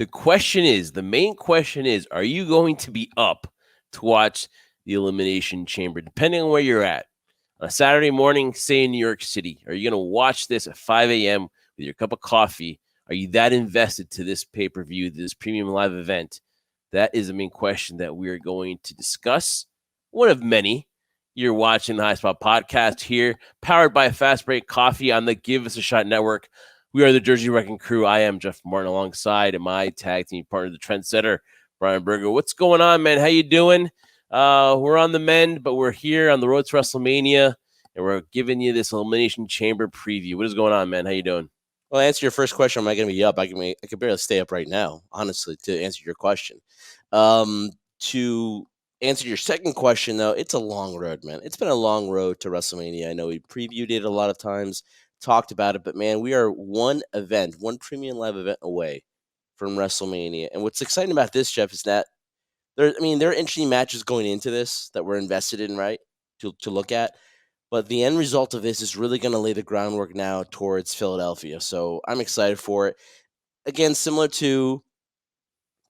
The main question is, are you going to be up to watch the Elimination Chamber, depending on where you're at? On a Saturday morning, say in New York City, are you going to watch this at 5 a.m. with your cup of coffee? Are you that invested to this pay-per-view, this premium live event? That is the main question that we are going to discuss. One of many. You're watching the High Spot Podcast here, powered by Fast Break Coffee on the Give Us a Shot Network. We are the Jersey Wrecking Crew. I am Jeff Martin alongside my tag team partner, the Trendsetter, Brian Berger. What's going on, man? How you doing? We're on the mend, but we're here on the road to WrestleMania, and we're giving you this Elimination Chamber preview. What is going on, man? How you doing? Well, to answer your first question, am I going to be up? I can barely stay up right now, honestly, to answer your question. To answer your second question, though, it's a long road, man. It's been a long road to WrestleMania. I know we previewed it a lot of times, talked about it, but man, we are one premium live event away from WrestleMania. And what's exciting about this, Jeff, is that there are interesting matches going into this that we're invested in, right? To look at. But the end result of this is really going to lay the groundwork now towards Philadelphia. So I'm excited for it. Again, similar to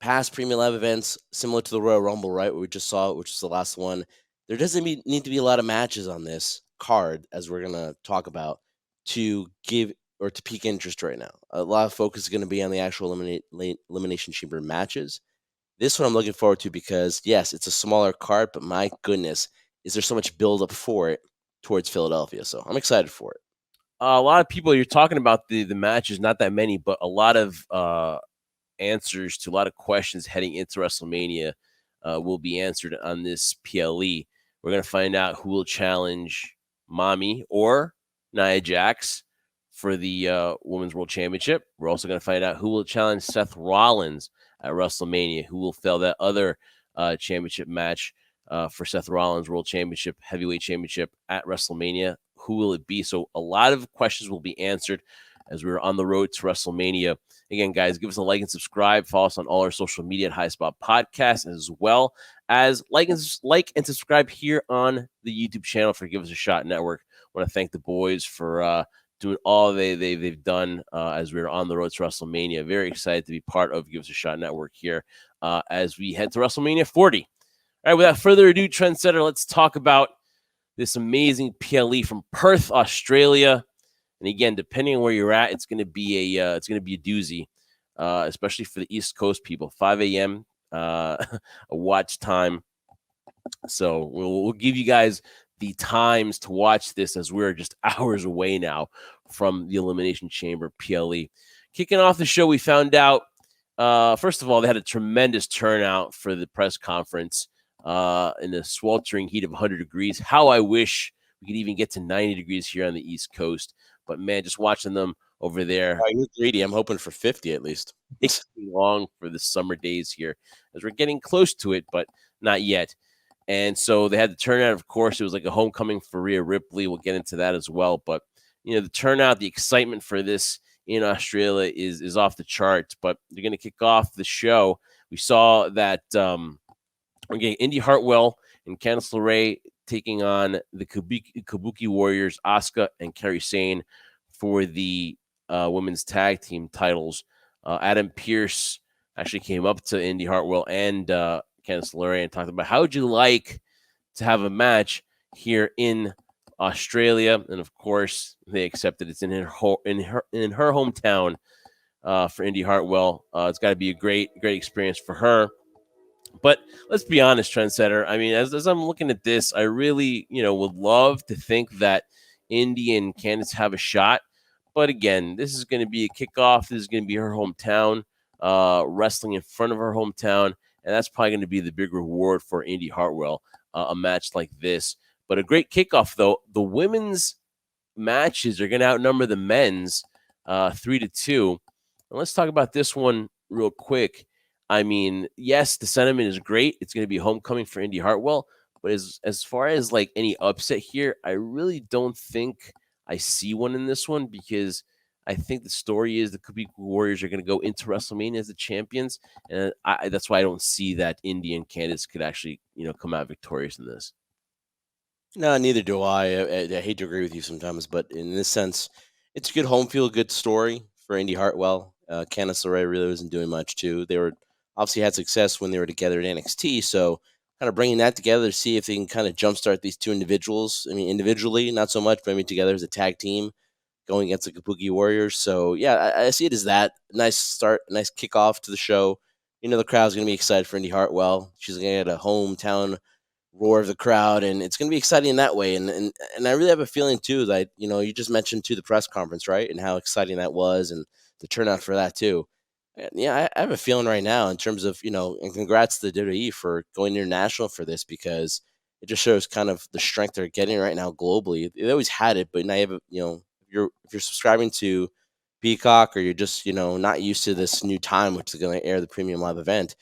past Premium Live events, similar to the Royal Rumble, right, what we just saw, which is the last one. There doesn't need to be a lot of matches on this card, as we're going to talk about, to give or to pique interest right now. A lot of focus is going to be on the actual Elimination Chamber matches. This one I'm looking forward to because, yes, it's a smaller card, but my goodness, is there so much build-up for it towards Philadelphia. So I'm excited for it. A lot of people, you're talking about the matches, not that many, but a lot of answers to a lot of questions heading into WrestleMania will be answered on this PLE. We're going to find out who will challenge Mommy or Nia Jax for the Women's World Championship. We're also going to find out who will challenge Seth Rollins at WrestleMania, who will fill that other championship match for Seth Rollins World Championship, Heavyweight Championship at WrestleMania. Who will it be? So a lot of questions will be answered as we're on the road to WrestleMania. Again, guys, give us a like and subscribe. Follow us on all our social media at High Spot Podcast, as well as like and subscribe here on the YouTube channel for Give Us a Shot Network. I want to thank the boys for doing all they've done as we're on the road to WrestleMania. Very excited to be part of Give Us a Shot Network here as we head to WrestleMania 40. All right, without further ado, Trendsetter, let's talk about this amazing PLE from Perth, Australia. And again, depending on where you're at, it's going to be a doozy, especially for the East Coast people. 5 a.m. A watch time. So we'll give you guys the times to watch this as we're just hours away now from the Elimination Chamber PLE. Kicking off the show, we found out, first of all, they had a tremendous turnout for the press conference. In the sweltering heat of 100 degrees. How I wish we could even get to 90 degrees here on the East Coast. But, man, just watching them over there. You're greedy. I'm hoping for 50 at least. It's long for the summer days here as we're getting close to it, but not yet. And so they had the turnout. Of course, it was like a homecoming for Rhea Ripley. We'll get into that as well. But, you know, the turnout, the excitement for this in Australia is off the charts. But they're going to kick off the show. We saw that we're getting Indy Hartwell and Candice LeRae taking on the Kabuki Warriors, Asuka and Kairi Sane, for the women's tag team titles. Adam Pearce actually came up to Indy Hartwell and Candice LeRae and talked about how would you like to have a match here in Australia, and of course they accepted. It's in her hometown for Indy Hartwell. It's got to be a great experience for her. But let's be honest, Trendsetter. I mean, as I'm looking at this, I really, would love to think that Indy and Candice have a shot. But again, this is going to be a kickoff. This is going to be her hometown, wrestling in front of her hometown. And that's probably going to be the big reward for Indy Hartwell, a match like this. But a great kickoff, though. The women's matches are going to outnumber the men's 3-2. And let's talk about this one real quick. I mean, yes, the sentiment is great. It's going to be homecoming for Indy Hartwell. But as far as like any upset here, I really don't think I see one in this one, because I think the story is the Kabuki Warriors are going to go into WrestleMania as the champions. And that's why I don't see that Indy and Candice could actually, come out victorious in this. No, neither do I. I hate to agree with you sometimes, but in this sense, it's a good home field, good story for Indy Hartwell. Candice LeRae really wasn't doing much too. They were obviously had success when they were together at NXT, so kind of bringing that together to see if they can kind of jumpstart these two individuals. I mean, individually, not so much, but maybe together as a tag team going against the Kabuki Warriors. So yeah, I see it as that nice start, nice kickoff to the show. You know, the crowd's gonna be excited for Indy Hartwell. She's gonna get a hometown roar of the crowd, and it's gonna be exciting in that way. And I really have a feeling too that you just mentioned to the press conference, right, and how exciting that was, and the turnout for that too. And yeah, I have a feeling right now in terms of and congrats to the WWE for going international for this because it just shows kind of the strength they're getting right now globally. They always had it, but now you have if you're subscribing to Peacock or you're just not used to this new time, which is going to air the premium live event.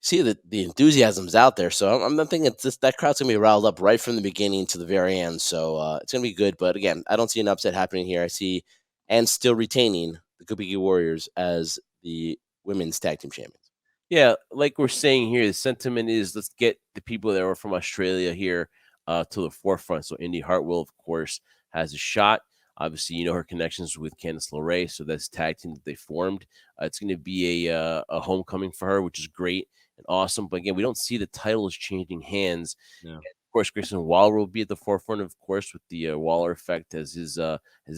See that the enthusiasm's out there, so I'm thinking that crowd's gonna be riled up right from the beginning to the very end. So it's gonna be good. But again, I don't see an upset happening here. I see and still retaining the Kabuki Warriors as the women's tag team champions. Yeah, like we're saying here, the sentiment is let's get the people that are from Australia here to the forefront. So Indy Hartwell, of course, has a shot. Obviously, her connections with Candice LeRae, so that's tag team that they formed. It's going to be a homecoming for her, which is great and awesome. But again, we don't see the titles changing hands. Yeah. Of course, Grayson Waller will be at the forefront, of course, with the Waller effect as his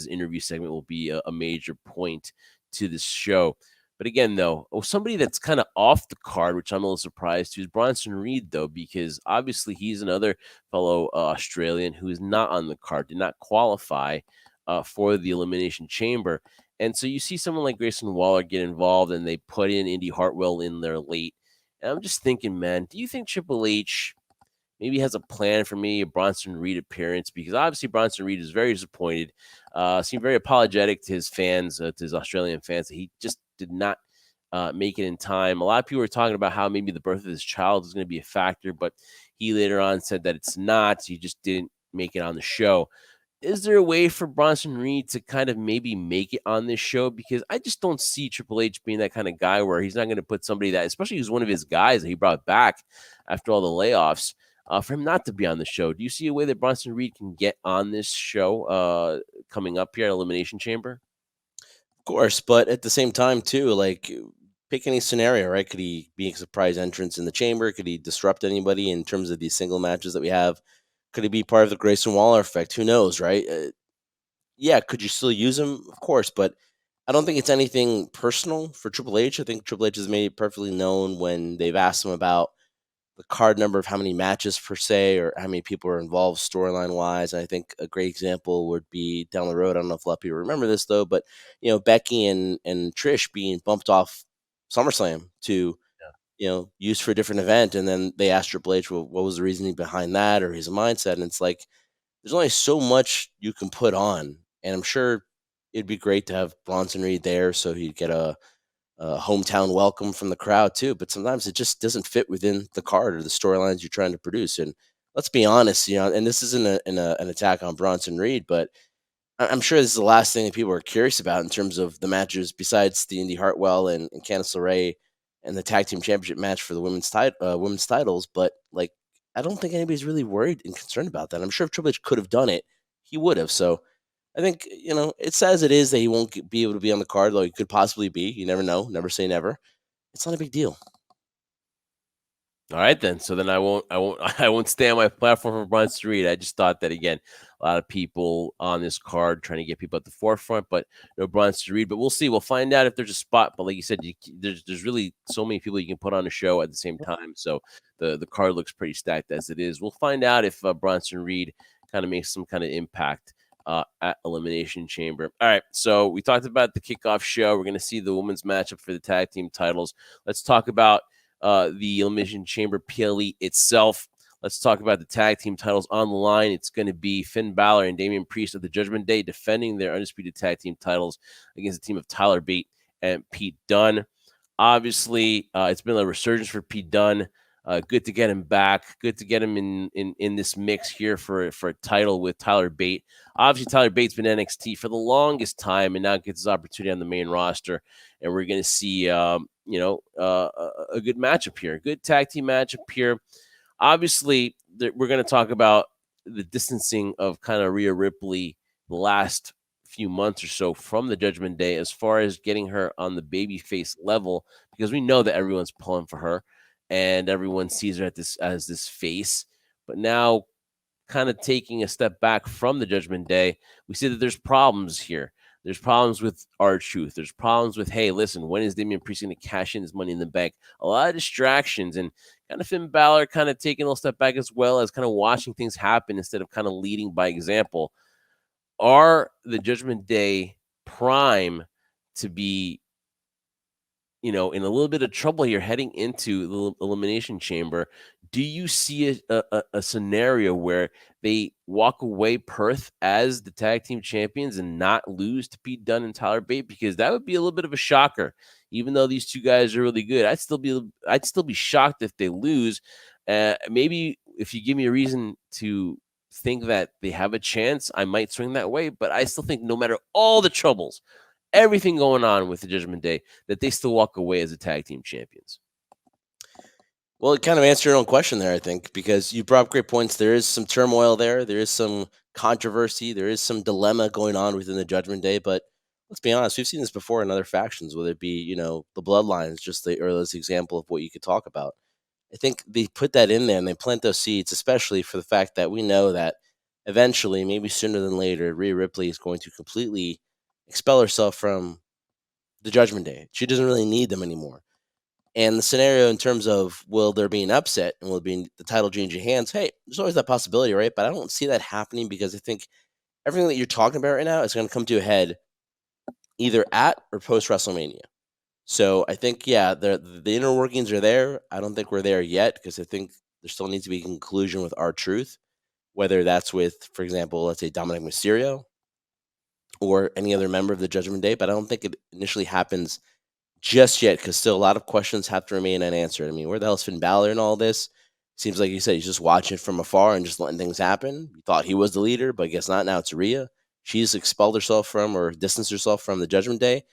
interview segment will be a major point to this show. But again, though, somebody that's kind of off the card, which I'm a little surprised to, is Bronson Reed, though, because obviously he's another fellow Australian who is not on the card, did not qualify for the Elimination Chamber. And so you see someone like Grayson Waller get involved, and they put in Indy Hartwell in there late. And I'm just thinking, man, do you think Triple H maybe has a plan for me, a Bronson Reed appearance? Because obviously Bronson Reed is very disappointed, seemed very apologetic to his fans, to his Australian fans, that he just did not make it in time. A lot of people were talking about how maybe the birth of his child is going to be a factor, but he later on said that it's not. He just didn't make it on the show. Is there a way for Bronson Reed to kind of maybe make it on this show? Because I just don't see Triple H being that kind of guy where he's not going to put somebody that, especially who's one of his guys that he brought back after all the layoffs, for him not to be on the show. Do you see a way that Bronson Reed can get on this show coming up here at Elimination Chamber? Of course, but at the same time too, like pick any scenario, right? Could he be a surprise entrance in the chamber? Could he disrupt anybody in terms of these single matches that we have? Could he be part of the Grayson Waller effect? Who knows, right? Yeah, could you still use him? Of course, but I don't think it's anything personal for Triple H. I think Triple H has made it perfectly known when they've asked him about the card number of how many matches per se or how many people are involved storyline wise. And I think a great example would be down the road. I don't know if a lot of people remember this though, but Becky and Trish being bumped off SummerSlam to used for a different event, and then they asked Triple H, well, what was the reasoning behind that or his mindset? And it's like there's only so much you can put on, and I'm sure it'd be great to have Bronson Reed there so he'd get a hometown welcome from the crowd too. But sometimes it just doesn't fit within the card or the storylines you're trying to produce. And let's be honest, and this isn't an attack on Bronson Reed, but I'm sure this is the last thing that people are curious about in terms of the matches besides the Indy Hartwell and Candice LeRae and the tag team championship match for the women's titles. But like, I don't think anybody's really worried and concerned about that. I'm sure if Triple H could have done it, he would have. So I think it's sad as it is that he won't be able to be on the card, though he could possibly be. You never know. Never say never. It's not a big deal. All right, then. So then I won't stay on my platform for Bronson Reed. I just thought that again, a lot of people on this card trying to get people at the forefront, but no Bronson Reed. But we'll see. We'll find out if there's a spot. But like you said, there's really so many people you can put on a show at the same time. So the card looks pretty stacked as it is. We'll find out if Bronson Reed kind of makes some kind of impact at Elimination Chamber. All right, so we talked about the kickoff show. We're going to see the women's matchup for the tag team titles. Let's talk about the Elimination Chamber PLE itself. Let's talk about the tag team titles on the line. It's going to be Finn Balor and Damian Priest of the Judgment Day defending their undisputed tag team titles against the team of Tyler Bate and Pete Dunne. Obviously, it's been a resurgence for Pete Dunne. Good to get him back. Good to get him in this mix here for a title with Tyler Bate. Obviously, Tyler Bate's been NXT for the longest time and now gets his opportunity on the main roster. And we're going to see, a good matchup here, a good tag team matchup here. Obviously, we're going to talk about the distancing of kind of Rhea Ripley the last few months or so from the Judgment Day as far as getting her on the babyface level, because we know that everyone's pulling for her and everyone sees her as this face. But now, kind of taking a step back from the Judgment Day, we see that there's problems here. There's problems with R-Truth. There's problems with, hey, listen, when is Damian Priest going to cash in his Money in the Bank? A lot of distractions, and kind of Finn Balor kind of taking a little step back as well as kind of watching things happen instead of kind of leading by example. Are the Judgment Day prime to be, in a little bit of trouble here heading into the Elimination Chamber? Do you see a scenario where they walk away Perth as the tag team champions and not lose to Pete Dunne and Tyler Bate? Because that would be a little bit of a shocker. Even though these two guys are really good, I'd still be shocked if they lose. Maybe if you give me a reason to think that they have a chance, I might swing that way. But I still think no matter all the troubles, everything going on with the Judgment Day, that they still walk away as a tag team champions. Well, it kind of answered your own question there, I think, because you brought up great points. There is some turmoil there. There is some controversy. There is some dilemma going on within the Judgment Day. But let's be honest, we've seen this before in other factions, whether it be, the Bloodlines, just the earliest example of what you could talk about. I think they put that in there and they plant those seeds, especially for the fact that we know that eventually, maybe sooner than later, Rhea Ripley is going to completely expel herself from the Judgment Day. She doesn't really need them anymore. And the scenario in terms of will there be an upset and will be the title changing hands? Hey, there's always that possibility, right? But I don't see that happening because I think everything that you're talking about right now is going to come to a head either at or post WrestleMania. So I think, yeah, the inner workings are there. I don't think we're there yet because I think there still needs to be a conclusion with R-Truth, whether that's with, for example, let's say Dominic Mysterio or any other member of the Judgment Day. But I don't think it initially happens just yet, because still a lot of questions have to remain unanswered. I mean, where the hell is Finn Balor in all this? Seems like you said he's just watching from afar and just letting things happen. You thought he was the leader, but I guess not. Now it's Rhea. She's expelled herself from or distanced herself from the Judgment Day.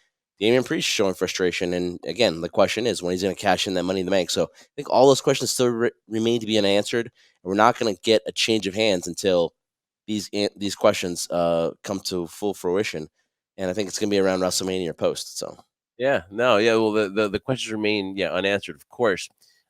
Damian Priest showing frustration. And again, the question is when he's going to cash in that Money in the Bank. So I think all those questions still remain to be unanswered. And we're not going to get a change of hands until these questions come to full fruition. And I think it's going to be around WrestleMania or post. So. Yeah, no, yeah. Well, the questions remain, unanswered, of course.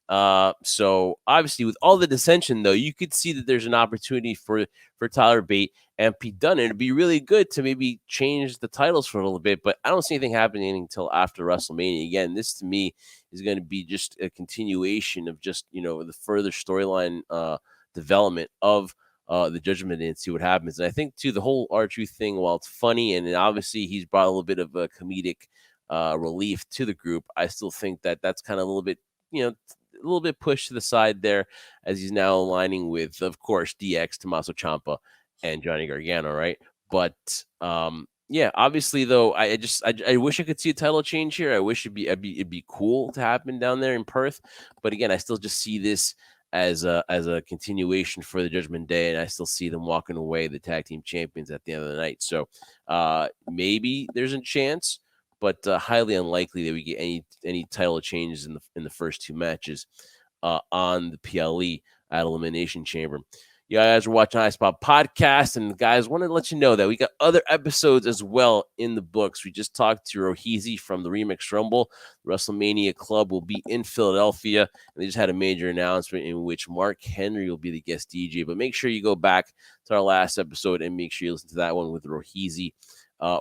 So obviously, with all the dissension, though, you could see that there's an opportunity for Tyler Bate and Pete Dunne. It'd be really good to maybe change the titles for a little bit, but I don't see anything happening until after WrestleMania. Again, this to me is going to be just a continuation of just the further storyline development of the Judgment Day and see what happens. And I think too the whole R-Truth thing, while it's funny and obviously he's brought a little bit of a comedic relief to the group, I still think that that's kind of a little bit pushed to the side there as he's now aligning with, of course, DX, Tommaso Ciampa, and Johnny Gargano, right? But yeah, obviously though, I wish I could see a title change here. I wish it'd be cool to happen down there in Perth. But again, I still just see this as a continuation for the Judgment Day, and I still see them walking away the tag team champions at the end of the night. So maybe there's a chance, but highly unlikely that we get any title changes in the first two matches on the PLE at Elimination Chamber. You guys are watching iSpot Podcast, and guys, wanted to let you know that we got other episodes as well in the books. We just talked to Rohizi from the Remix Rumble. The WrestleMania Club will be in Philadelphia, and they just had a major announcement in which Mark Henry will be the guest DJ. But make sure you go back to our last episode and make sure you listen to that one with Rohizi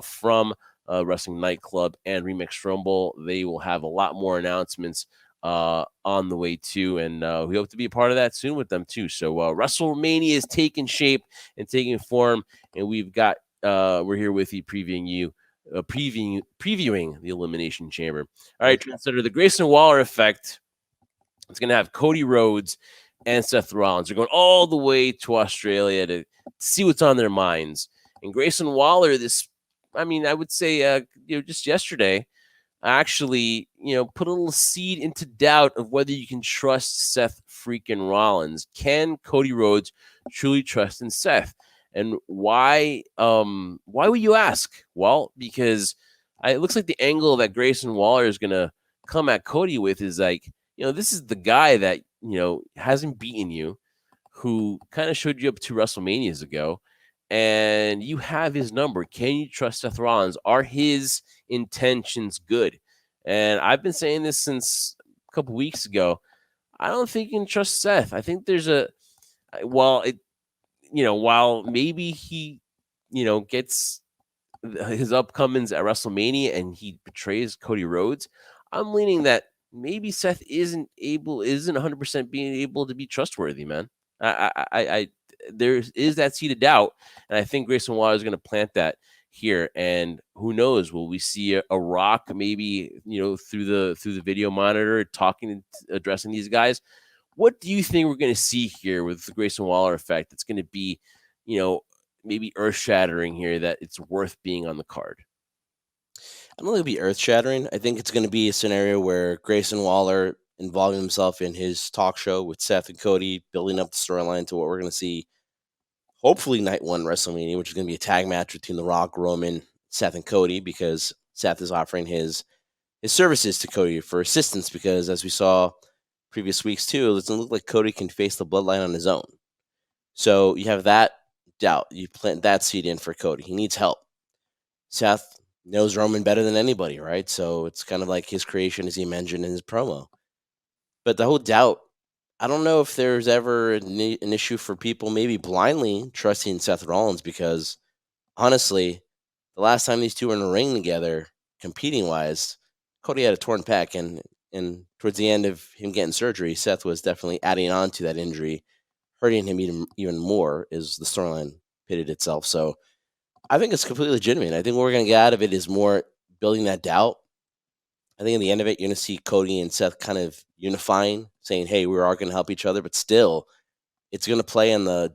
from Wrestling Nightclub and Remix Rumble. They will have a lot more announcements on the way too, and we hope to be a part of that soon with them too. So WrestleMania is taking shape and taking form, and we've got we're here with you previewing the Elimination Chamber. All right, Trendsetter, the Grayson Waller effect. It's going to have Cody Rhodes and Seth Rollins. They're going all the way to Australia to see what's on their minds. And Grayson Waller, I would say, just yesterday, actually, put a little seed into doubt of whether you can trust Seth freaking Rollins. Can Cody Rhodes truly trust in Seth? And why would you ask? Well, because it looks like the angle that Grayson Waller is going to come at Cody with is like, this is the guy that, hasn't beaten you, who kind of showed you up 2 WrestleManias ago. and you have his number. Can you trust Seth Rollins? Are his intentions good? And I've been saying this since a couple weeks ago. I don't think you can trust Seth. I think there's while maybe he, gets his upcomings at WrestleMania and he betrays Cody Rhodes, I'm leaning that maybe Seth isn't 100% being able to be trustworthy, man. I there is that seed of doubt, and I think Grayson Waller is going to plant that here. And who knows? Will we see a Rock maybe through the video monitor talking, addressing these guys? What do you think we're going to see here with the Grayson Waller effect? It's going to be, maybe earth shattering here that it's worth being on the card. I don't think it'll be earth shattering. I think it's going to be a scenario where Grayson Waller involving himself in his talk show with Seth and Cody, building up the storyline to what we're going to see. Hopefully, night one WrestleMania, which is going to be a tag match between The Rock, Roman, Seth, and Cody, because Seth is offering his services to Cody for assistance. Because as we saw previous weeks too, it doesn't look like Cody can face the bloodline on his own. So you have that doubt. You plant that seed in for Cody. He needs help. Seth knows Roman better than anybody, right? So it's kind of like his creation, as he mentioned in his promo. But the whole doubt, I don't know if there's ever an issue for people maybe blindly trusting Seth Rollins, because honestly, the last time these two were in a ring together, competing wise, Cody had a torn pec, and towards the end of him getting surgery, Seth was definitely adding on to that injury, hurting him even more as the storyline pitted itself. So I think it's completely legitimate. I think what we're going to get out of it is more building that doubt. I think in the end of it, you're going to see Cody and Seth kind of unifying, saying, "Hey, we are going to help each other," but still, it's going to play on the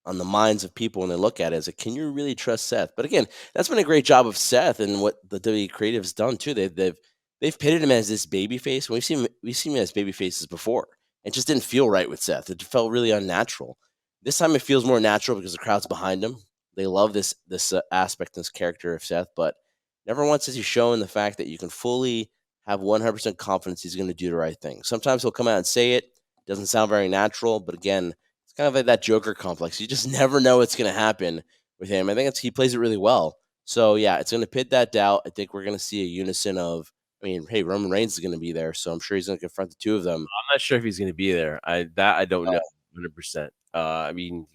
minds of people when they look at it. Is like, can you really trust Seth? But again, that's been a great job of Seth and what the WWE creative's done too. They've pitted him as this baby face. We've seen him as baby faces before. It just didn't feel right with Seth. It felt really unnatural. This time it feels more natural because the crowd's behind him. They love this aspect, this character of Seth, but never once has he shown the fact that you can fully have 100% confidence he's going to do the right thing. Sometimes he'll come out and say it. Doesn't sound very natural, but again, it's kind of like that Joker complex. You just never know what's going to happen with him. I think he plays it really well. So yeah, it's going to pit that doubt. I think we're going to see a unison of, hey, Roman Reigns is going to be there, so I'm sure he's going to confront the two of them. I'm not sure if he's going to be there. I don't know 100%.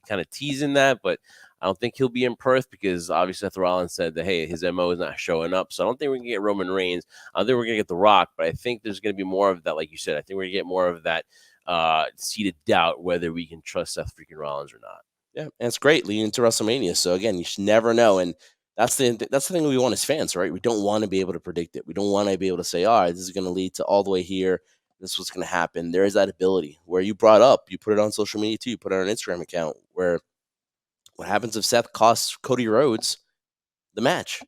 Kind of teasing that, but I don't think he'll be in Perth because obviously Seth Rollins said that, hey, his MO is not showing up. So I don't think we're going to get Roman Reigns. I think we're going to get The Rock, but I think there's going to be more of that, like you said. I think we're going to get more of that seated doubt whether we can trust Seth freaking Rollins or not. Yeah, and it's great leading into WrestleMania. So again, you should never know, and that's the thing we want as fans, right? We don't want to be able to predict it. We don't want to be able to say, all right, this is going to lead to all the way here. This is what's going to happen. There is that ability where you brought up, you put it on social media too, you put it on an Instagram account, where what happens if Seth costs Cody Rhodes the match?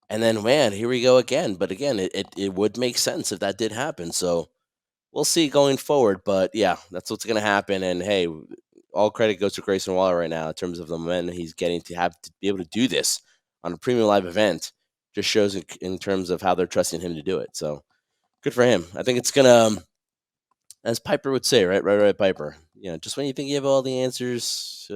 And then, man, here we go again. But again, it would make sense if that did happen. So we'll see going forward. But yeah, that's what's going to happen. And hey, all credit goes to Grayson Waller right now in terms of the momentum he's getting to have to be able to do this on a premium live event. Just shows in terms of how they're trusting him to do it. So good for him. I think it's going to, as Piper would say, right, Piper. Just when you think you have all the answers,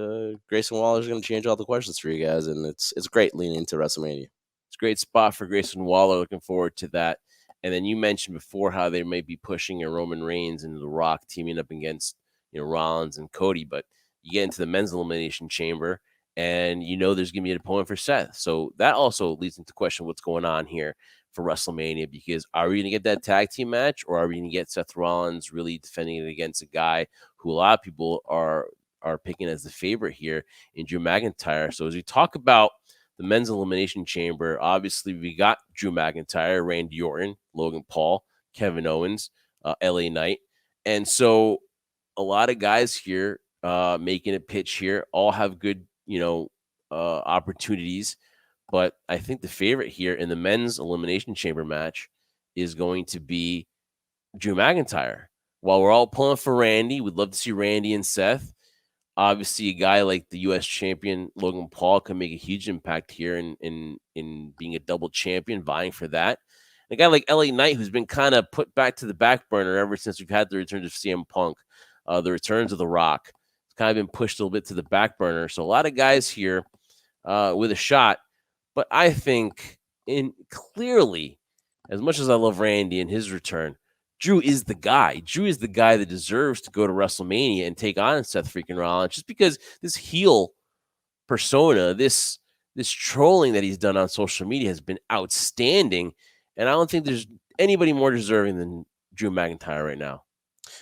Grayson Waller is going to change all the questions for you guys, and it's great leaning into WrestleMania. It's a great spot for Grayson Waller. Looking forward to that. And then you mentioned before how they may be pushing a Roman Reigns and The Rock teaming up against Rollins and Cody, but you get into the men's elimination chamber, and there's going to be an opponent for Seth. So that also leads into question what's going on here for WrestleMania, because are we going to get that tag team match, or are we going to get Seth Rollins really defending it against a guy who a lot of people are picking as the favorite here in Drew McIntyre? So as we talk about the men's elimination chamber, obviously we got Drew McIntyre, Randy Orton, Logan Paul, Kevin Owens, LA Knight. And so a lot of guys here making a pitch here all have good, opportunities. But I think the favorite here in the men's elimination chamber match is going to be Drew McIntyre. While we're all pulling for Randy, we'd love to see Randy and Seth. Obviously, a guy like the U.S. champion Logan Paul can make a huge impact here in being a double champion, vying for that. And a guy like LA Knight, who's been kind of put back to the back burner ever since we've had the returns of CM Punk, the returns of The Rock. It's kind of been pushed a little bit to the back burner. So a lot of guys here with a shot. But I think in clearly, as much as I love Randy and his return, Drew is the guy. Drew is the guy that deserves to go to WrestleMania and take on Seth freaking Rollins, just because this heel persona, this trolling that he's done on social media has been outstanding, and I don't think there's anybody more deserving than Drew McIntyre right now.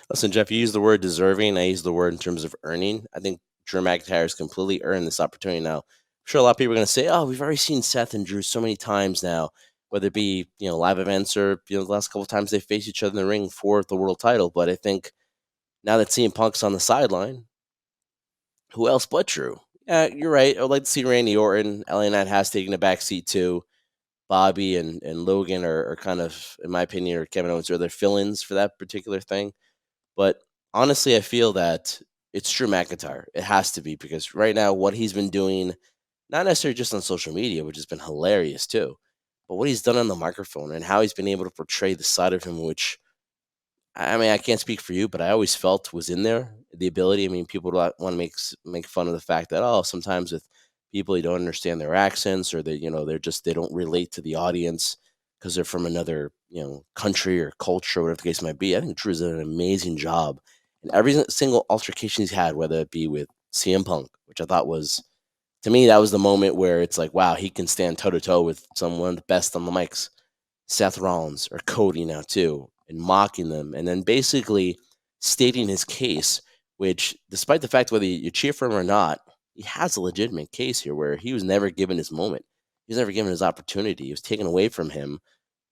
Listen, Jeff, you use the word deserving. I use the word in terms of earning. I think Drew McIntyre has completely earned this opportunity now. I'm sure a lot of people are going to say, oh, we've already seen Seth and Drew so many times now, whether it be, live events or, the last couple of times they face each other in the ring for the world title. But I think now that CM Punk's on the sideline, who else but Drew? Yeah, you're right. I would like to see Randy Orton. LA Knight has taken a back seat too. Bobby and Logan are kind of, in my opinion, or Kevin Owens are their fill-ins for that particular thing. But honestly, I feel that it's Drew McIntyre. It has to be, because right now, what he's been doing, not necessarily just on social media, which has been hilarious too, but what he's done on the microphone and how he's been able to portray the side of him, which, I mean, I can't speak for you, but I always felt was in there. The ability. I mean, people want to make fun of the fact that, oh, sometimes with people you don't understand their accents, or they don't relate to the audience because they're from another country or culture, or whatever the case might be. I think Drew's done an amazing job in every single altercation he's had, whether it be with CM Punk, which I thought was, to me, that was the moment where it's like, wow, he can stand toe to toe with someone of the best on the mics. Seth Rollins or Cody now too, and mocking them, and then basically stating his case, which, despite the fact whether you cheer for him or not, he has a legitimate case here where he was never given his moment. He was never given his opportunity. It was taken away from him.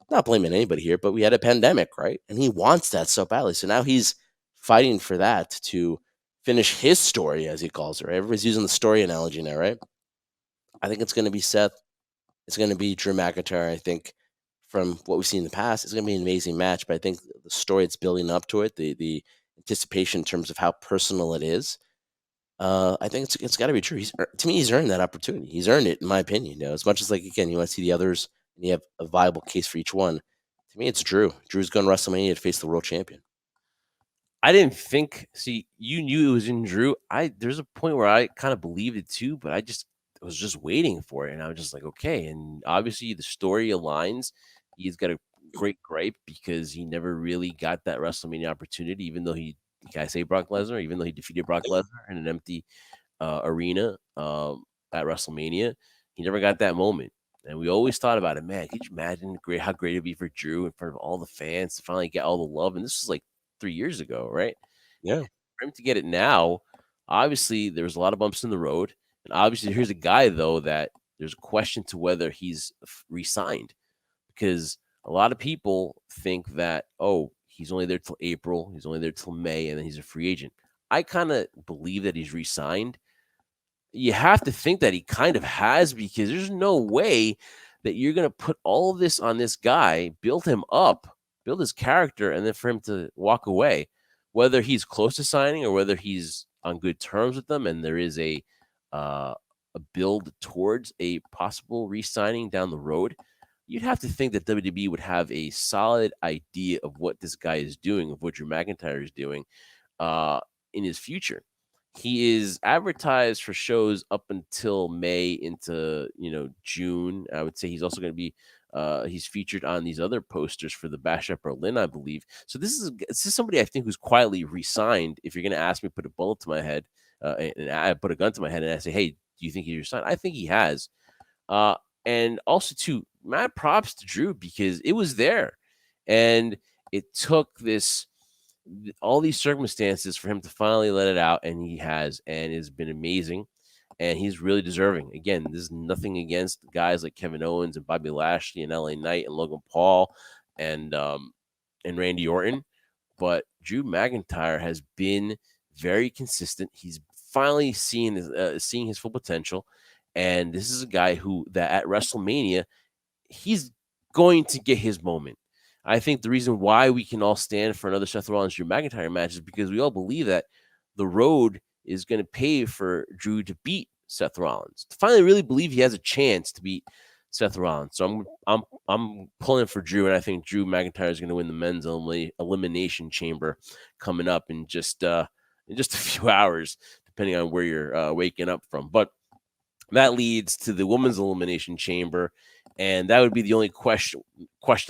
Not blaming anybody here, but we had a pandemic, right? And he wants that so badly. So now he's fighting for that to finish his story, as he calls it, right? Everybody's using the story analogy now, right? I think it's going to be Seth. It's going to be Drew McIntyre. I think, from what we've seen in the past, it's going to be an amazing match. But I think the story it's building up to it, the anticipation in terms of how personal it is, I think it's got to be true. To me, he's earned that opportunity. He's earned it, in my opinion. As much as, like, again, you want to see the others and you have a viable case for each one. To me, it's Drew. Drew's going to WrestleMania to face the world champion. I didn't think. See, you knew it was in Drew. There's a point where I kind of believed it too, but I was just waiting for it, and I was just like, okay. And obviously, the story aligns. He's got a great gripe because he never really got that WrestleMania opportunity, even though can I say Brock Lesnar? Even though he defeated Brock Lesnar in an empty arena at WrestleMania, he never got that moment. And we always thought about it, man. Could you imagine how great it'd be for Drew in front of all the fans to finally get all the love? And this was like 3 years ago, right? Yeah. For him to get it now, obviously there was a lot of bumps in the road, and obviously here's a guy though that there's a question to whether he's re-signed, because a lot of people think that, oh, he's only there till April, he's only there till May, and then he's a free agent. I kind of believe that he's re-signed. You have to think that he kind of has, because there's no way that you're going to put all this on this guy, build him up, build his character, and then for him to walk away, whether he's close to signing or whether he's on good terms with them, and there is a build towards a possible re-signing down the road. You'd have to think that WWE would have a solid idea of what this guy is doing, of what Drew McIntyre is doing in his future. He is advertised for shows up until May into June. I would say he's also going to be he's featured on these other posters for the Bash at Berlin, I believe. So this is somebody I think who's quietly re-signed. If you're going to ask me, put a bullet to my head, and I put a gun to my head, and I say, hey, do you think he's re-signed? I think he has. And also too, mad props to Drew, because it was there, and it took all these circumstances for him to finally let it out, and he has, and it's been amazing, and he's really deserving. Again, there's nothing against guys like Kevin Owens and Bobby Lashley and LA Knight and Logan Paul and Randy Orton, but Drew McIntyre has been very consistent. He's finally seeing his full potential, and this is a guy that at WrestleMania, he's going to get his moment. I think the reason why we can all stand for another Seth Rollins Drew McIntyre match is because we all believe that the road is going to pay for Drew to beat Seth Rollins. To finally really believe he has a chance to beat Seth Rollins. So I'm pulling for Drew, and I think Drew McIntyre is going to win the men's elimination chamber coming up in just a few hours, depending on where you're waking up from. But That leads to the women's elimination chamber, and that would be the only question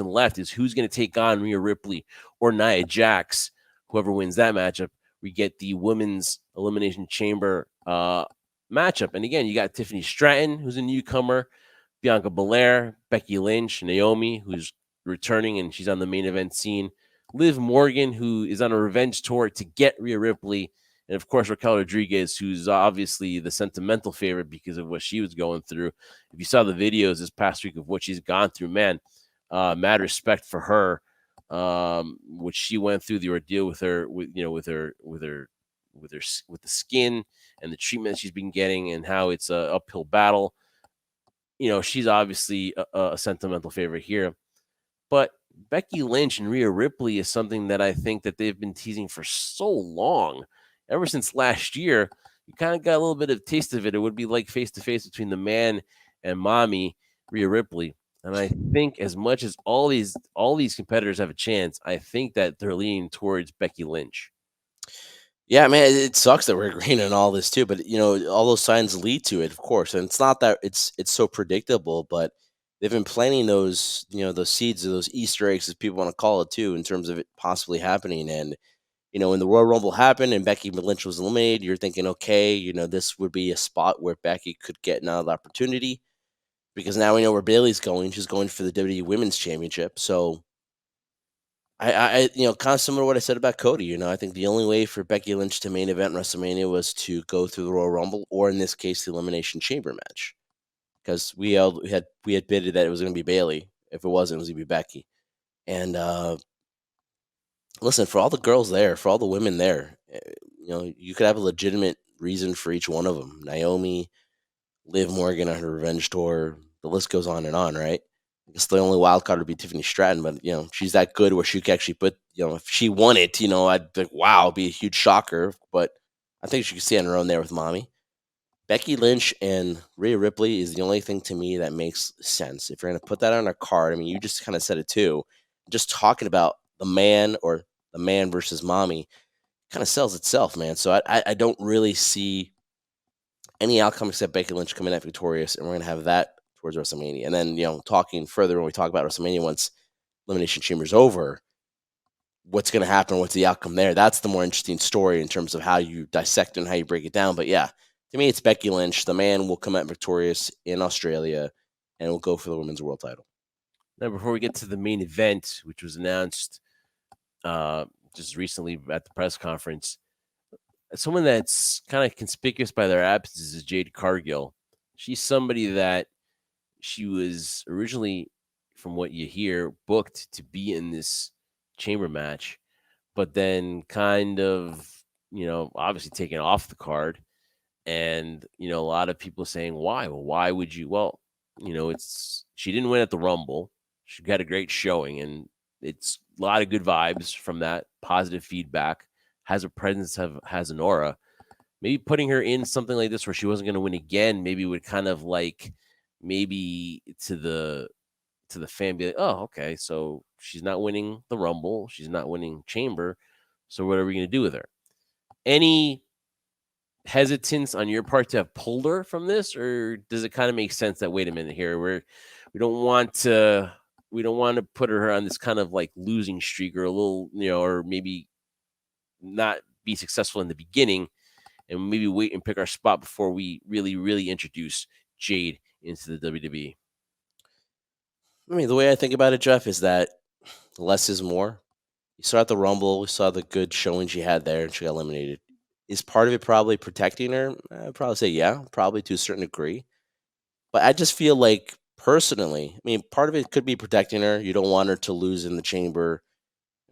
left is who's going to take on Rhea Ripley or Nia Jax. Whoever wins that matchup, we get the women's elimination chamber matchup. And again, you got Tiffany Stratton, who's a newcomer, Bianca Belair, Becky Lynch, Naomi, who's returning and she's on the main event scene, Liv Morgan, who is on a revenge tour to get Rhea Ripley, and of course, Raquel Rodriguez, who's obviously the sentimental favorite because of what she was going through. If you saw the videos this past week of what she's gone through, man, mad respect for her. What she went through, the ordeal with her, with the skin and the treatment she's been getting, and how it's a uphill battle. She's obviously a sentimental favorite here, but Becky Lynch and Rhea Ripley is something that I think that they've been teasing for so long. Ever since last year, you kind of got a little bit of taste of it. It would be like face to face between the man and mommy, Rhea Ripley. And I think as much as all these competitors have a chance, I think that they're leaning towards Becky Lynch. Yeah, man, it sucks that we're agreeing on all this too, but all those signs lead to it, of course. And it's not that it's so predictable, but they've been planting those, those seeds or those Easter eggs, as people want to call it too, in terms of it possibly happening. And when the Royal Rumble happened and Becky Lynch was eliminated, you're thinking, okay, this would be a spot where Becky could get another opportunity, because now we know where Bailey's going. She's going for the WWE Women's Championship. So kind of similar to what I said about Cody. I think the only way for Becky Lynch to main event WrestleMania was to go through the Royal Rumble, or in this case, the Elimination Chamber match, because we had bidded that it was going to be Bailey. If it wasn't, it was going to be Becky. And listen, for all the girls there, for all the women there, you could have a legitimate reason for each one of them. Naomi, Liv Morgan on her revenge tour. The list goes on, right? I guess the only wild card would be Tiffany Stratton, but she's that good where she could actually put, if she won it, I'd think, wow, it'd be a huge shocker. But I think she could stand her own there with mommy. Becky Lynch and Rhea Ripley is the only thing to me that makes sense. If you're going to put that on a card, I mean, you just kind of said it too. Just talking about the man versus mommy kind of sells itself, man. So I don't really see any outcome except Becky Lynch coming out victorious, and we're going to have that towards WrestleMania. And then, talking further when we talk about WrestleMania once Elimination Chamber's over, what's going to happen? What's the outcome there? That's the more interesting story in terms of how you dissect and how you break it down. But yeah, to me, it's Becky Lynch. The man will come out victorious in Australia and will go for the women's world title. Now, before we get to the main event, which was announced just recently at the press conference, someone that's kind of conspicuous by their absence is Jade Cargill. She's somebody that she was originally, from what you hear, booked to be in this chamber match, but then kind of, obviously taken off the card. And, a lot of people saying, why? Well, why would you? Well, she didn't win at the Rumble. She got a great showing, and it's a lot of good vibes from that, positive feedback, has a presence, has an aura. Maybe putting her in something like this where she wasn't going to win again, maybe would kind of like, maybe to the fan be like, oh, okay, so she's not winning the Rumble, she's not winning Chamber, so what are we going to do with her? Any hesitance on your part to have pulled her from this, or does it kind of make sense that, wait a minute here, we don't want to put her on this kind of like losing streak, or a little, or maybe not be successful in the beginning, and maybe wait and pick our spot before we really introduce Jade into the WWE? I mean, the way I think about it, Jeff, is that less is more. You saw at the Rumble, we saw the good showing she had there, and she got eliminated. Is part of it probably protecting her? I'd probably say yeah, probably to a certain degree. But I just feel like, personally, I mean, part of it could be protecting her. You don't want her to lose in the chamber.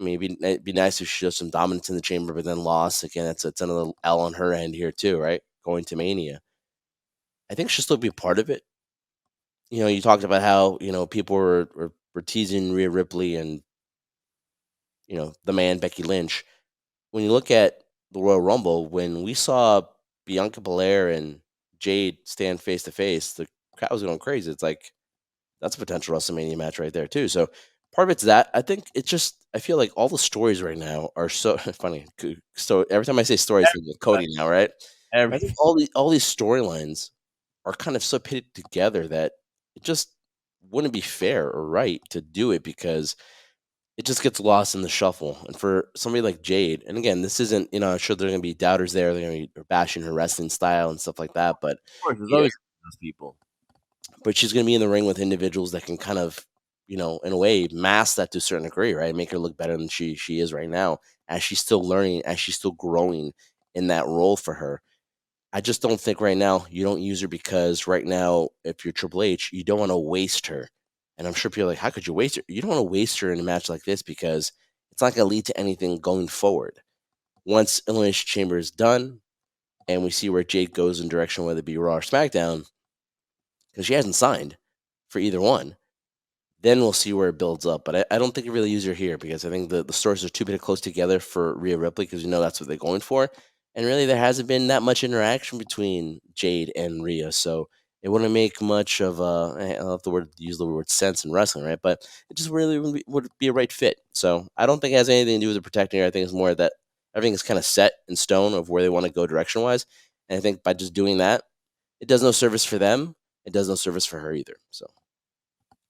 I mean, it'd be nice if she showed some dominance in the chamber, but then lost. Again, it's another L on her end here too, right? Going to Mania. I think she'll still be part of it. You talked about how, people were teasing Rhea Ripley and, the man, Becky Lynch. When you look at the Royal Rumble, when we saw Bianca Belair and Jade stand face to face, the crowd was going crazy. It's like, that's a potential WrestleMania match right there too. So part of it's that. I think it's just, I feel like all the stories right now are so funny. So every time I say stories, I think of Cody now, right? I think Every all these storylines are kind of so pitted together that it just wouldn't be fair or right to do it because it just gets lost in the shuffle. And for somebody like Jade, and again, this isn't, I'm sure there are going to be doubters there. They're going to be bashing her wrestling style and stuff like that. But, Of course, there's you know, always those people. but she's going to be in the ring with individuals that can kind of, in a way, mask that to a certain degree, right? Make her look better than she is right now, as she's still learning, as she's still growing in that role for her. I just don't think right now you don't use her because right now, if you're Triple H, you don't want to waste her. And I'm sure people are like, how could you waste her? You don't want to waste her in a match like this because it's not going to lead to anything going forward. Once Elimination Chamber is done and we see where Jade goes in direction, whether it be Raw or SmackDown, because she hasn't signed for either one, then we'll see where it builds up. But I don't think you really use her here because I think the stories are too bit close together for Rhea Ripley because that's what they're going for. And really, there hasn't been that much interaction between Jade and Rhea. So it wouldn't make much of a, I don't have to use the word sense in wrestling, right? But it just really would be a right fit. So I don't think it has anything to do with protecting her. I think it's more that everything is kind of set in stone of where they want to go direction wise. And I think by just doing that, it does no service for them. It does no service for her either. So.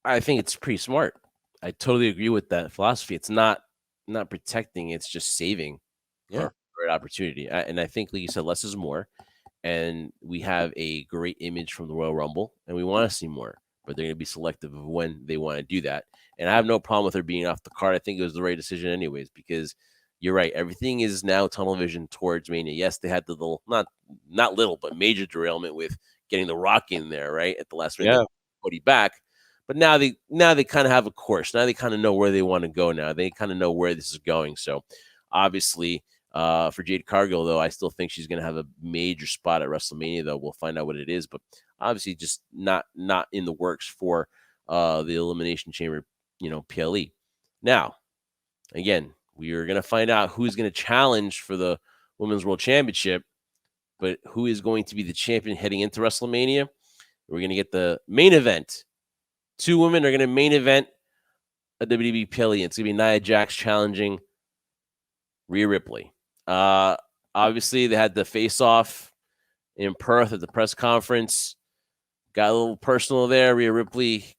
I think it's pretty smart. I totally agree with that philosophy. It's not protecting; it's just saving Yeah. for the right opportunity. And I think, like you said, less is more. And we have a great image from the Royal Rumble, and we want to see more. But they're going to be selective of when they want to do that. And I have no problem with her being off the card. I think it was the right decision, anyways, because you're right. Everything is now tunnel vision towards Mania. Yes, they had the little, not little, but major derailment with getting the Rock in there, right, at the last minute, Yeah. Cody back. But now they kind of have a course. Now they kind of know where they want to go. Now they kind of know where this is going. So obviously, for Jade Cargill, though, I still think she's going to have a major spot at WrestleMania. Though we'll find out what it is, but obviously, just not in the works for the Elimination Chamber, PLE. Now, again, we are going to find out who's going to challenge for the Women's World Championship, but who is going to be the champion heading into WrestleMania? We're going to get the main event. Two women are going to main event a WWE PLE. It's going to be Nia Jax challenging Rhea Ripley. Obviously, they had the face-off in Perth at the press conference. Got a little personal there. Rhea Ripley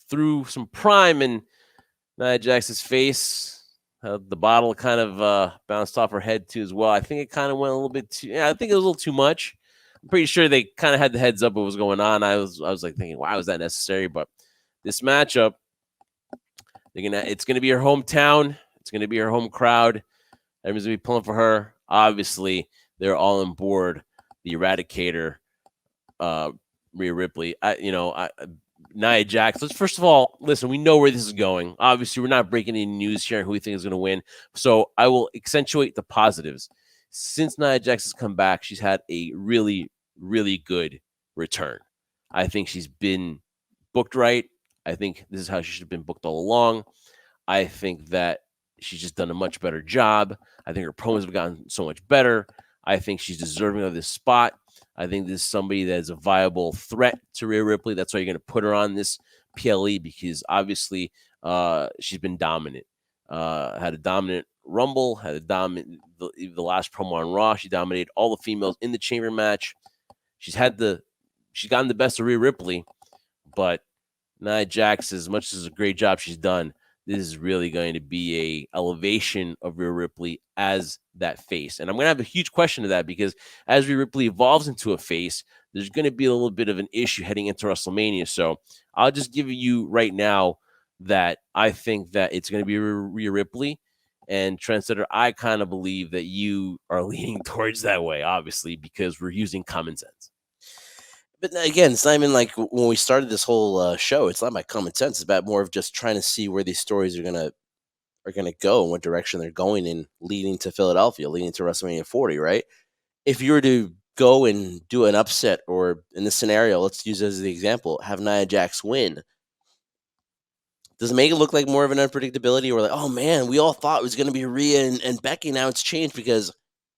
threw some prime in Nia Jax's face. The bottle kind of bounced off her head too as well. I think it kind of went a little bit too. Yeah, I think it was a little too much. I'm pretty sure they kind of had the heads up what was going on. I was like thinking, wow, is that necessary? But this matchup, it's gonna be her hometown. It's gonna be her home crowd. Everyone's gonna be pulling for her. Obviously, they're all on board the Eradicator, Rhea Ripley. Nia Jax. Let's first of all listen. We know where this is going. Obviously, we're not breaking any news here on who we think is going to win. So I will accentuate the positives. Since Nia Jax has come back, she's had a really, really good return. I think she's been booked right. I think this is how she should have been booked all along. I think that she's just done a much better job. I think her promos have gotten so much better. I think she's deserving of this spot. I think this is somebody that is a viable threat to Rhea Ripley. That's why you're going to put her on this PLE because obviously she's been dominant. Had a dominant Rumble, had a dominant the last promo on Raw. She dominated all the females in the chamber match. She's gotten the best of Rhea Ripley, but Nia Jax, as much as a great job she's done, this is really going to be a elevation of Rhea Ripley as that face. And I'm going to have a huge question to that because as Rhea Ripley evolves into a face, there's going to be a little bit of an issue heading into WrestleMania. So I'll just give you right now that I think that it's going to be Rhea Ripley. And Trendsetter, I kind of believe that you are leaning towards that way, obviously, because we're using common sense. But again, it's not even like when we started this whole show. It's not about common sense. It's about more of just trying to see where these stories are gonna go and what direction they're going in, leading to Philadelphia, leading to WrestleMania 40. Right? If you were to go and do an upset, or in this scenario, let's use it as the example, have Nia Jax win. Does it make it look like more of an unpredictability? Or like, oh man, we all thought it was going to be Rhea and Becky. Now it's changed because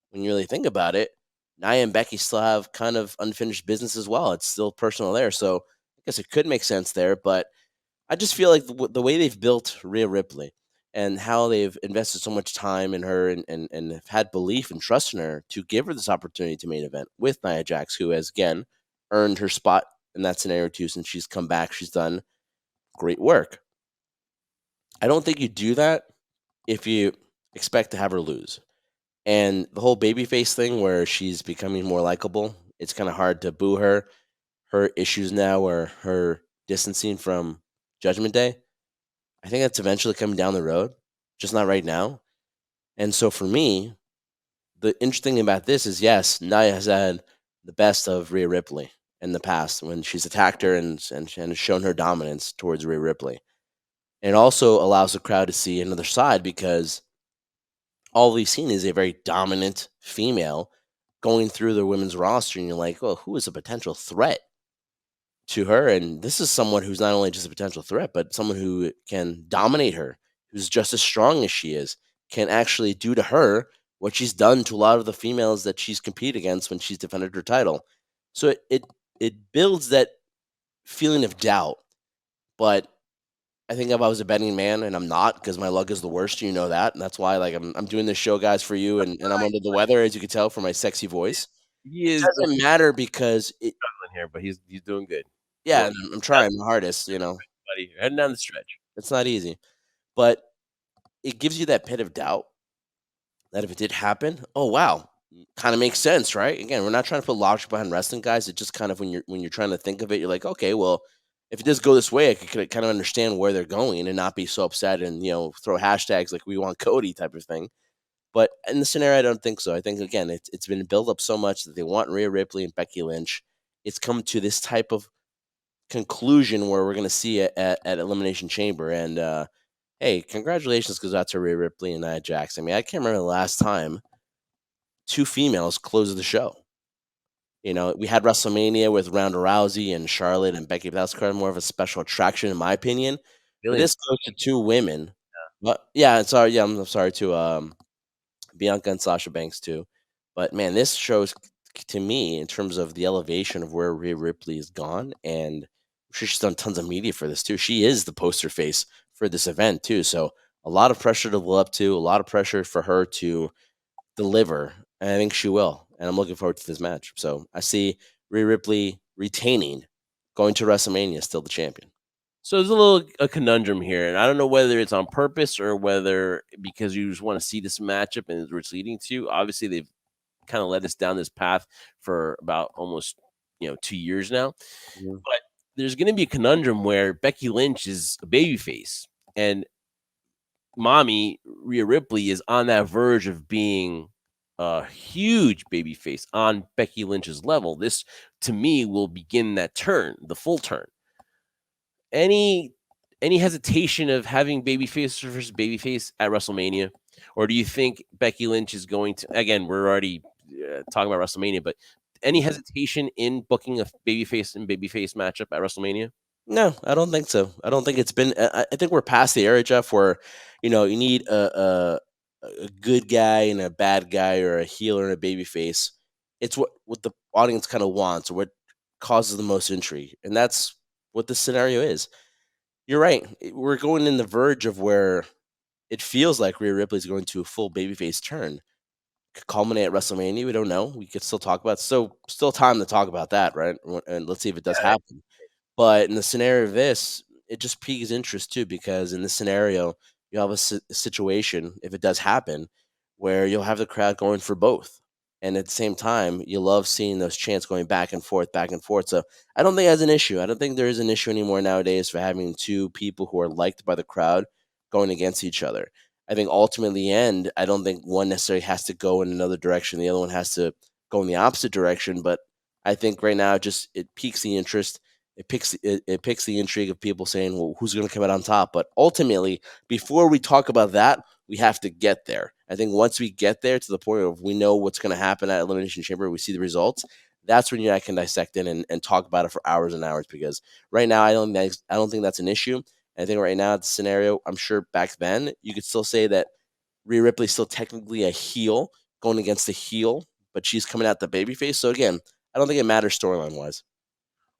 when you really think about it, Nia and Becky still have kind of unfinished business as well. It's still personal there. So I guess it could make sense there. But I just feel like the way they've built Rhea Ripley and how they've invested so much time in her and have had belief and trust in her to give her this opportunity to main event with Nia Jax, who has, again, earned her spot in that scenario too. Since she's come back, she's done great work. I don't think you do that if you expect to have her lose. And the whole babyface thing where she's becoming more likable, it's kind of hard to boo her. Her issues now are her distancing from Judgment Day. I think that's eventually coming down the road, just not right now. And so for me, the interesting thing about this is yes, Nia has had the best of Rhea Ripley in the past when she's attacked her and shown her dominance towards Rhea Ripley. And it also allows the crowd to see another side because all we've seen is a very dominant female going through the women's roster, and you're like, well, who is a potential threat to her? And this is someone who's not only just a potential threat, but someone who can dominate her, who's just as strong as she is, can actually do to her what she's done to a lot of the females that she's competed against when she's defended her title. So it builds that feeling of doubt. But I think if I was a betting man, and I'm not because my luck is the worst, you know that, and that's why like I'm doing this show, guys, for you, and I'm under the weather, as you can tell from my sexy voice. He It is doesn't matter because it, struggling here, but he's doing good. yeah, Well, and I'm trying my hardest, you know. buddy, heading down the stretch. It's not easy, but it gives you that pit of doubt that if it did happen, oh wow, kind of makes sense, right? Again, we're not trying to put logic behind wrestling, guys. It just kind of when you're trying to think of it, you're like, okay, well, if it does go this way, I could kind of understand where they're going and not be so upset and throw hashtags like we want Cody type of thing. But in the scenario, I don't think so. I think again, it's been built up so much that they want Rhea Ripley and Becky Lynch. It's come to this type of conclusion where we're going to see it at Elimination Chamber. And hey, congratulations goes out to Rhea Ripley and Nia Jax. I mean, I can't remember the last time two females closed the show. We had WrestleMania with Ronda Rousey and Charlotte and Becky. But that's kind of more of a special attraction, in my opinion. But Feeling this goes to two women. But yeah, sorry. Yeah, I'm sorry to Bianca and Sasha Banks too. But man, this shows to me in terms of the elevation of where Rhea Ripley has gone, and I'm sure she's done tons of media for this too. She is the poster face for this event too, so a lot of pressure to live up to, a lot of pressure for her to deliver, and I think she will. And I'm looking forward to this match. So I see Rhea Ripley retaining, going to WrestleMania, still the champion. So there's a conundrum here, and I don't know whether it's on purpose or whether because you just want to see this matchup and where it's leading to. Obviously, they've kind of led us down this path for about almost 2 years now. Mhm. But there's going to be a conundrum where Becky Lynch is a babyface, and mommy Rhea Ripley is on that verge of being a huge babyface on Becky Lynch's level. This, to me, will begin that turn, the full turn. Any hesitation of having babyface versus babyface at WrestleMania, or do you think Becky Lynch is going to? Again, we're already talking about WrestleMania, but any hesitation in booking a babyface and babyface matchup at WrestleMania? No, I don't think so. I don't think it's been. I think we're past the era, Jeff, where you need a good guy and a bad guy, or a healer and a baby face. It's what the audience kind of wants, or what causes the most intrigue, and that's what the scenario is. You're right. We're going in the verge of where it feels like Rhea Ripley's going to a full babyface turn. Could culminate at WrestleMania. We don't know. We could still talk about. So still time to talk about that, right? And let's see if it does happen. But in the scenario of this, it just piques interest too, because in this scenario, you have a situation, if it does happen, where you'll have the crowd going for both. And at the same time, you love seeing those chants going back and forth, back and forth. So I don't think that's an issue. I don't think there is an issue anymore nowadays for having two people who are liked by the crowd going against each other. I think ultimately, the end, I don't think one necessarily has to go in another direction. The other one has to go in the opposite direction. But I think right now, just it piques the interest. It picks the intrigue of people saying, "Well, who's going to come out on top?" But ultimately, before we talk about that, we have to get there. I think once we get there to the point of we know what's going to happen at Elimination Chamber, we see the results. That's when you and I can dissect it and talk about it for hours and hours. Because right now, I don't think that's an issue. I think right now, it's a scenario. I'm sure back then you could still say that Rhea Ripley's still technically a heel going against the heel, but she's coming out the babyface. So again, I don't think it matters storyline wise.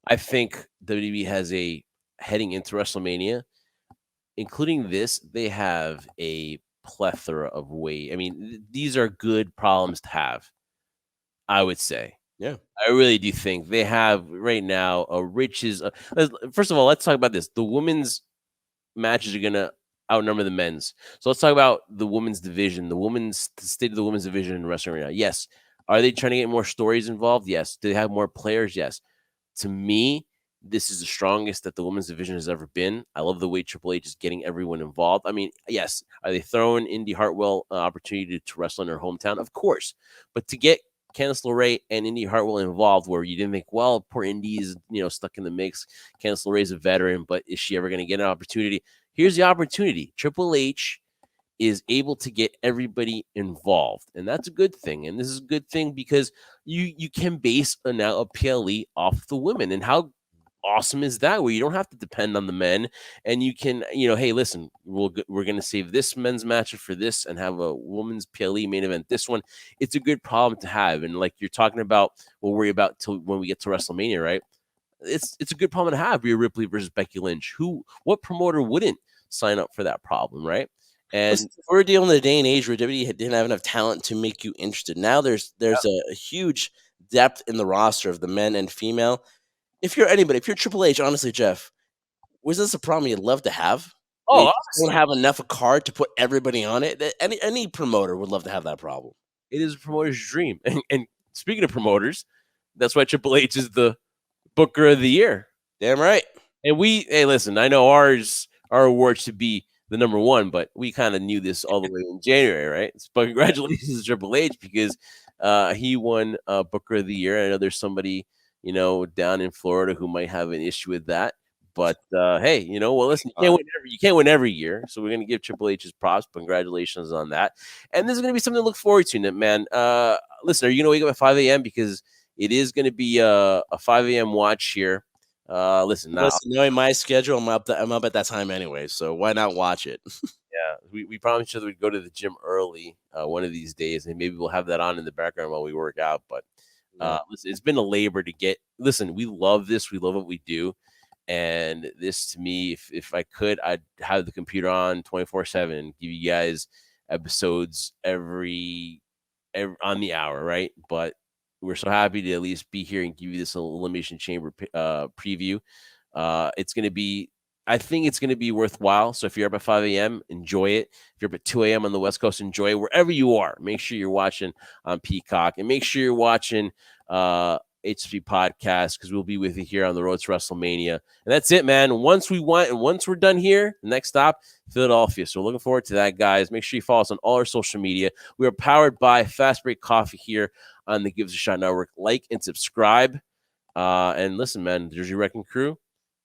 I think WWE has a heading into WrestleMania, including this. They have a plethora of ways. I mean, these are good problems to have, I would say. Yeah. I really do think they have right now a riches. First of all, let's talk about this. The women's matches are going to outnumber the men's. So let's talk about the women's division, the state of the women's division in wrestling right now. Yes. Are they trying to get more stories involved? Yes. Do they have more players? Yes. To me, this is the strongest that the women's division has ever been. I love the way Triple H is getting everyone involved. I mean, yes, are they throwing Indy Hartwell opportunity to wrestle in her hometown? Of course. But to get Candice LeRae and Indy Hartwell involved, where you didn't think, well, poor Indy is stuck in the mix. Candice LeRae is a veteran, but is she ever going to get an opportunity? Here's the opportunity. Triple H is able to get everybody involved, and that's a good thing. And this is a good thing because you can base now a PLE off the women, and how awesome is that? Where you don't have to depend on the men, and you can, hey, listen, we're going to save this men's match for this, and have a women's PLE main event. This one, it's a good problem to have, and like you're talking about, we'll worry about till when we get to WrestleMania, right? It's a good problem to have. Rhea Ripley versus Becky Lynch. What promoter wouldn't sign up for that problem, right? And We're dealing in a day and age where WWE didn't have enough talent to make you interested. Now there's a huge depth in the roster of the men and female. If you're anybody, if you're Triple H, honestly, Jeff, was this a problem you'd love to have? Where you oh, just don't have enough a card to put everybody on it. Any promoter would love to have that problem. it is a promoter's dream. And speaking of promoters, that's why Triple H is the Booker of the Year. Damn right. And hey, listen, I know our award should be the number one, but we kind of knew this all the way in January, right? But congratulations to Triple H because he won Booker of the Year. I know there's somebody down in Florida who might have an issue with that. But hey, well, listen, you can't win every year, so we're gonna give Triple H his props. Congratulations on that, and this is gonna be something to look forward to, man. Listen, are you gonna wake up at 5 a.m. because it is gonna be a 5 a.m. watch here? Listen, knowing my schedule, I'm up at that time anyway, so why not watch it? Yeah, we promised each other we'd go to the gym early one of these days, and maybe we'll have that on in the background while we work out. But listen, it's been a labor to get. Listen, we love this. We love what we do. And this, to me, if I could, I'd have the computer on 24/7, give you guys episodes every on the hour, right? But we're so happy to at least be here and give you this Elimination Chamber preview. It's going to be, I think it's going to be worthwhile. So if you're up at 5 a.m., enjoy it. If you're up at 2 a.m. on the West Coast, enjoy it. Wherever you are, make sure you're watching on Peacock, and make sure you're watching HSP podcast, because we'll be with you here on the road to WrestleMania. And that's it, man. Once we're done here, the next stop, Philadelphia. So looking forward to that, guys. Make sure you follow us on all our social media. We are powered by Fast Break Coffee here on the Give Us a Shot Network. Like and subscribe. And listen, man, the Jersey Wrecking Crew,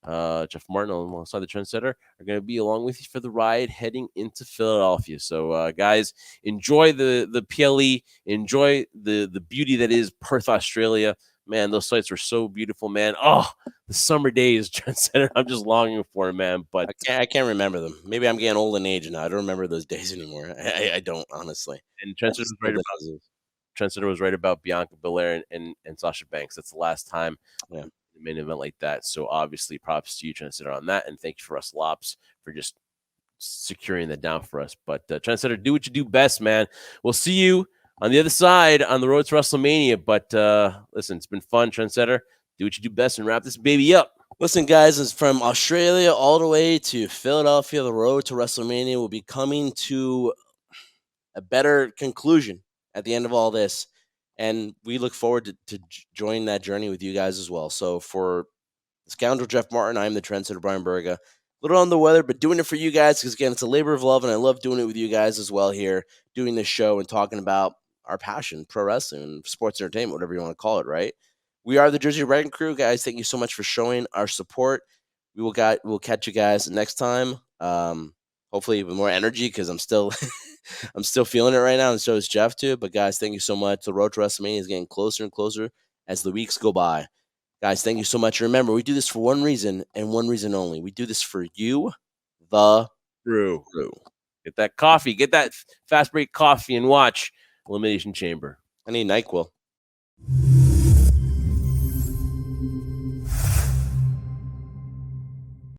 Jeff Martin alongside the Trendsetter, are going to be along with you for the ride heading into Philadelphia. So, guys, enjoy the PLE. Enjoy the beauty that is Perth, Australia. Man, those sites were so beautiful, man. Oh, the summer days, Trendsetter. I'm just longing for it, man. But I can't remember them. Maybe I'm getting old in age now. I don't remember those days anymore. I don't, honestly. And Trendsetter was right about Bianca Belair and Sasha Banks. That's the last time the main event like that. So obviously, props to you, Trendsetter, on that. And thank you for Russ Lops for just securing that down for us. But Trendsetter, do what you do best, man. We'll see you on the other side on the road to WrestleMania. But listen, it's been fun, Trendsetter. Do what you do best and wrap this baby up. Listen, guys, it's from Australia all the way to Philadelphia. The road to WrestleMania will be coming to a better conclusion at the end of all this. And we look forward to joining that journey with you guys as well. So for Scoundrel Jeff Martin, I'm the Trendsetter Brian Berga. A little on the weather, but doing it for you guys because, again, it's a labor of love, and I love doing it with you guys as well here, doing this show and talking about our passion, pro wrestling, sports entertainment, whatever you want to call it, right? We are the Jersey Wrecking Crew, guys. Thank you so much for showing our support. We'll catch you guys next time. Hopefully with more energy, because I'm still I'm still feeling it right now, and so is Jeff too. But guys, thank you so much. The road to WrestleMania is getting closer and closer as the weeks go by. Guys, thank you so much. Remember, we do this for one reason and one reason only. We do this for you, the crew. Get that coffee. Get that Fast Break coffee and watch Elimination Chamber. I need NyQuil.